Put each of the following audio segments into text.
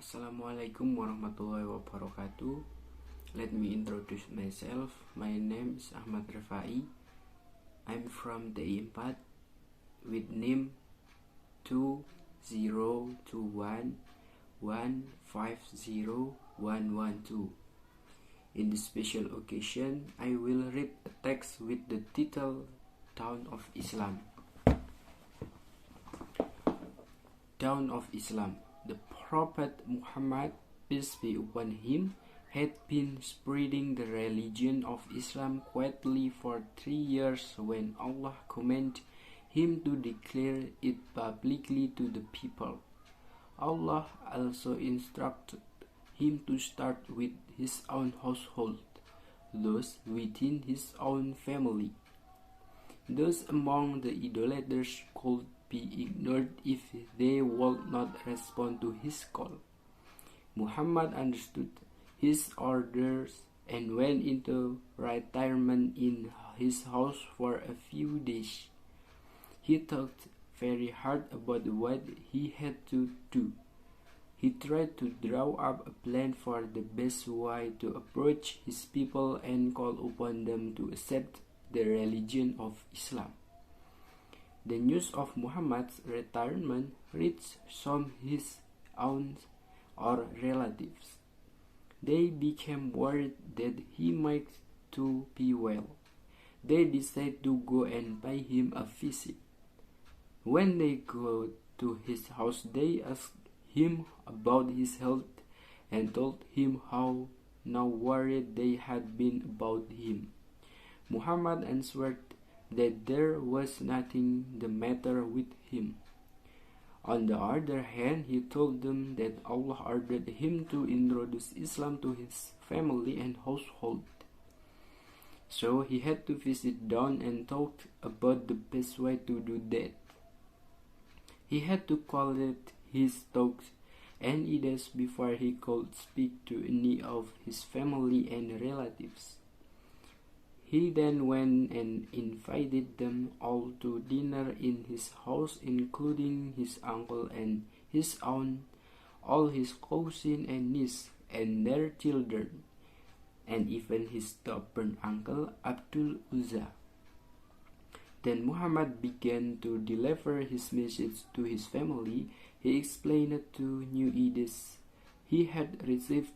Assalamualaikum warahmatullahi wabarakatuh. Let me introduce myself. My name is Ahmad Rifai. I'm from DI4 with name 20211501112. In this special occasion, I will read a text with the title Dawn of Islam. Dawn of Islam. The Prophet Muhammad, peace be upon him, had been spreading the religion of Islam quietly for 3 years when Allah commanded him to declare it publicly to the people. Allah also instructed him to start with his own household, those within his own family. Those among the idolaters could be ignored if they would not respond to his call. Muhammad understood his orders and went into retirement in his house for a few days. He thought very hard about what he had to do. He tried to draw up a plan for the best way to approach his people and call upon them to accept the religion of Islam. The news of Muhammad's retirement reached some his own or relatives. They became worried that he might too be well. They decided to go and pay him a visit. When they go to his house, they asked him about his health and told him how now worried they had been about him. Muhammad answered that there was nothing the matter with him. On the other hand, he told them that Allah ordered him to introduce Islam to his family and household. So he had to visit down and talk about the best way to do that. He had to collect his thoughts and ideas before he could speak to any of his family and relatives. He then went and invited them all to dinner in his house, including his uncle and his aunt, all his cousins and nieces and their children, and even his stubborn uncle Abdul Uzza. Then Muhammad began to deliver his message to his family. He explained to new ideas he had received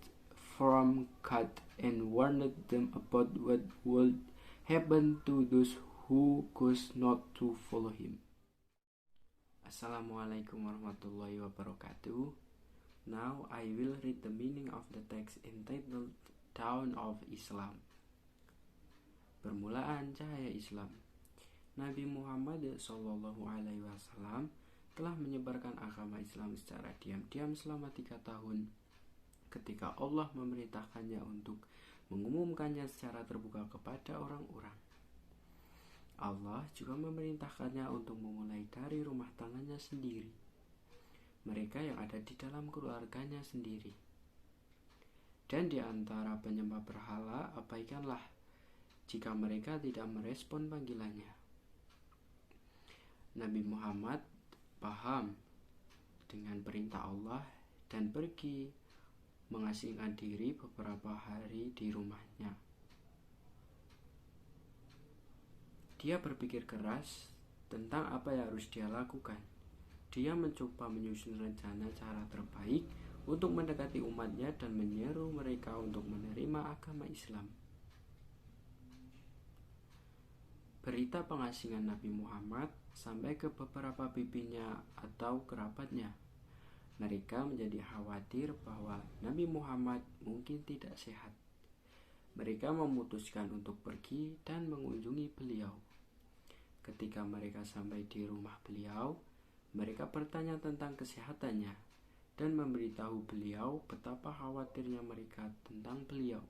from God and warned them about what would happen to those who chose not to follow him. Assalamualaikum warahmatullahi wabarakatuh. Now I will read the meaning of the text entitled Dawn of Islam. Permulaan cahaya Islam. Nabi Muhammad SAW telah menyebarkan agama Islam secara diam-diam selama 3 tahun ketika Allah memerintahkannya untuk mengumumkannya secara terbuka kepada orang-orang. Allah juga memerintahkannya untuk memulai dari rumah tangannya sendiri, mereka yang ada di dalam keluarganya sendiri. Dan di antara penyembah berhala, abaikanlah jika mereka tidak merespon panggilannya. Nabi Muhammad paham dengan perintah Allah dan pergi mengasingkan diri beberapa hari di rumahnya. Dia berpikir keras tentang apa yang harus dia lakukan. Dia mencoba menyusun rencana cara terbaik untuk mendekati umatnya dan menyeru mereka untuk menerima agama Islam. Berita pengasingan Nabi Muhammad sampai ke beberapa bibinya atau kerabatnya. Mereka menjadi khawatir bahwa Nabi Muhammad mungkin tidak sehat. Mereka memutuskan untuk pergi dan mengunjungi beliau. Ketika mereka sampai di rumah beliau, mereka bertanya tentang kesehatannya dan memberitahu beliau betapa khawatirnya mereka tentang beliau.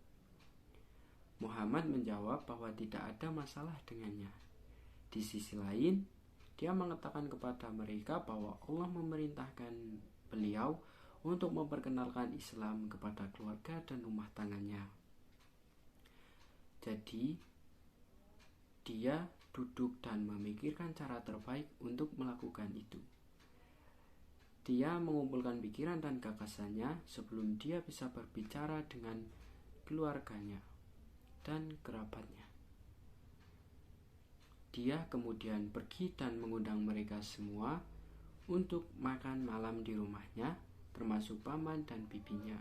Muhammad menjawab bahwa tidak ada masalah dengannya. Di sisi lain, dia mengatakan kepada mereka bahwa Allah memerintahkan beliau untuk memperkenalkan Islam kepada keluarga dan rumah tangannya. Jadi, dia duduk dan memikirkan cara terbaik untuk melakukan itu. Dia mengumpulkan pikiran dan gagasannya sebelum dia bisa berbicara dengan keluarganya dan kerabatnya. Dia kemudian pergi dan mengundang mereka semua untuk makan malam di rumahnya, termasuk paman dan bibinya,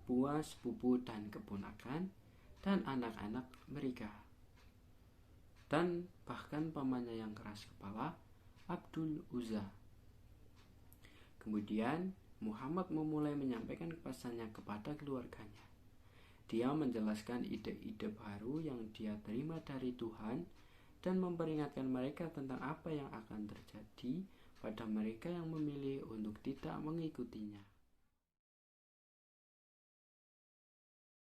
buah sepupu dan keponakan, dan anak-anak mereka. Dan bahkan pamannya yang keras kepala, Abdul Uzza. Kemudian Muhammad memulai menyampaikan pesannya kepada keluarganya. Dia menjelaskan ide-ide baru yang dia terima dari Tuhan dan memperingatkan mereka tentang apa yang akan terjadi pada mereka yang memilih untuk tidak mengikutinya.